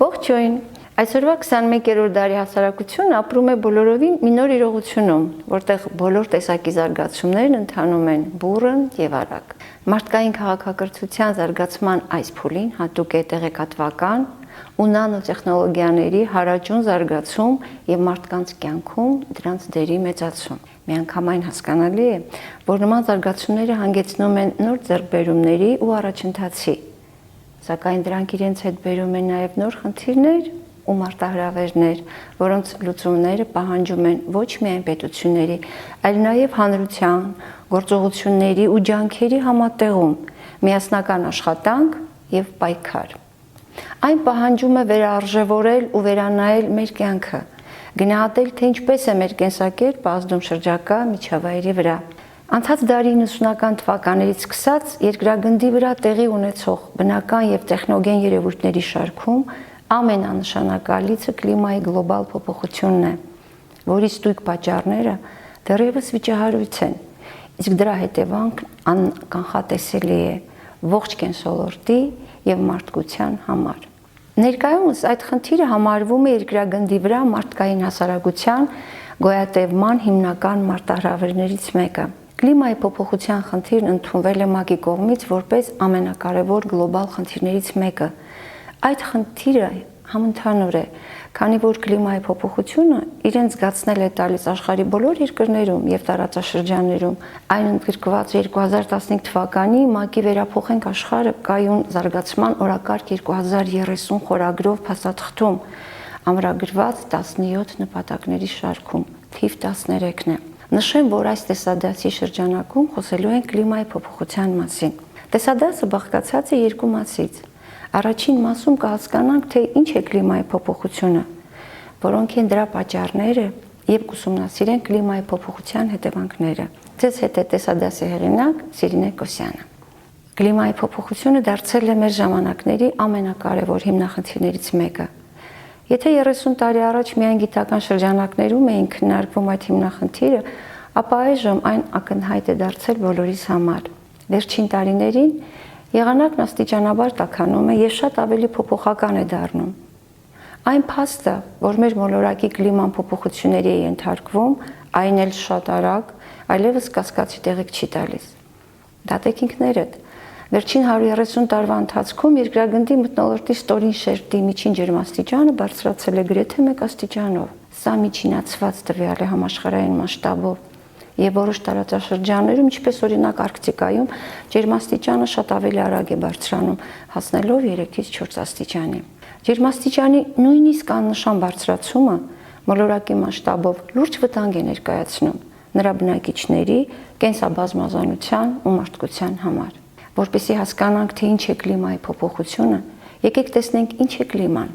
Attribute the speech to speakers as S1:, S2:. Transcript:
S1: Ողջույն։ Այսօրվա 21-րդ դարի հասարակությունն ապրում է բոլորովին մի նոր իրողությունում, որտեղ բոլոր տեսակի զարգացումներն ընթանում են բուռն եւ արագ։ Մարդկային քաղաքակրթության զարգացման այս փուլին հատուկ է տեղեկատվական ու նանոտեխնոլոգիաների հարաճուն զարգացում եւ մարդկանց կյանքում դրանց դերի մեծացում։ Միանգամայն հասկանալի է, որ նման զարգացումները հանգեցնում են նոր ձեռքբերումների ու առաջընթացի, սակայն դրանք իրենց հետ բերում են նաեւ նոր խնդիրներ ու մարտահրավերներ, որոնց լուծումները պահանջում են ոչ միայն պետությունների, այլ նաեւ հանրության, գործողությունների ու ջանքերի համատեղում, միասնական աշխատանք եւ պայքար։ Այն պահանջում է վերարժևորել ու վերանայել մեր կյանքը, գնահատել, թե ինչպես է մեր կենսակերպը ազդում շրջակա միջավայրի վրա։ Անցած դարի 90-ական թվականներից սկսած երկրագնդի վրա տեղի ունեցող բնական եւ տեխնոգեն երևույթների շարքում ամենանշանակալիցը կլիմայի գլոբալ փոփոխությունն է, որի ստույգ պատճառները դեռևս վիճահարույց են, իսկ դրա հետևանքն անկանխատեսելի է ողջ կենսոլորտի եւ մարդկության համար։ Ներկայումս այդ խնդիրը համարվում է երկրագնդի վրա մարդկային հասարակության գոյատևման հիմնական մարտահրավերներից մեկը։ Կլիմայի փոփոխության խնդիրն ընդունվել է ՄԱԿ-ի կողմից որպես ամենակարևոր գլոբալ խնդիրներից մեկը։ Այդ խնդիրը համընդհանուր է, քանի որ կլիմայի փոփոխությունը իրեն զգացնել է տալիս աշխարհի բոլոր երկրներում եւ տարածաշրջաններում։ Այն ընդգրկված 2015 թվականի ՄԱԿ-ի վերափոխենք աշխարհը կայուն զարգացման օրակարգ 2030 խորագրով փաստաթղթում ամրագրված 17 նպատակների շարքում թիվ 13-ն է։ Նշեմ, որ այս տեսադասի շրջանակում խոսելու ենք կլիմայի փոփոխության մասին։ Տեսադասը բաղկացած է երկու մասից։ Առաջին մասում կհասկանանք, թե ինչ է կլիմայի փոփոխությունը, որոնք են դրա պատճառները եւ կուսումնասիրենք կլիմայի փոփոխության հետևանքները։ Ձեզ հետ է տեսադասի հեղինակ Սիրինե Կոսյանը։ Կլիմայի փոփոխությունը դարձել է մեր ժամանակների ամենակարևոր հիմնախնդիրներից մեկը։ Եթե 30 տարի առաջ միայն գիտական շրջանակներում էին քննարկվում այդ հիմնախնդիրը, ապա այժմ այն ակնհայտ է դարձել բոլորիս համար։ Վերջին տարիներին եղանակն աստիճանաբար տաքանում է եւ շատ ավելի փոփոխական է դառնում։ Այն փաստը, որ մեր մոլորակի կլիման փոփոխությունների է ենթարկվում, այն էլ շատ արագ, այլևս կասկածի տեղիք չի տալիս։ Դատեք ինքներդ։ Վերջին 130 տարվա ընթացքում երկրագնդի մթնոլորտի ստորին շերտի միջին ջերմաստիճանը բարձրացել է գրեթե 1 աստիճանով։ Սա միջինացված տվյալ է համաշխարհային մասշտաբով եւ որոշ տարածաշրջաններում, ինչպես օրինակ Արկտիկայում, ջերմաստիճանը շատ ավելի արագ է բարձրանում, հասնելով 3-ից 4 աստիճանի։ Ջերմաստիճանի նույնիսկ աննշան բարձրացումը մոլորակի մասշտաբով լուրջ վտանգ է ներկայացնում նրա բնակիչների, կենսաբազմազանության ու մարդկության համար։ Որպեսզի հասկանանք, թե ինչ է կլիմայի փոփոխությունը, եկեք տեսնենք ինչ է կլիման։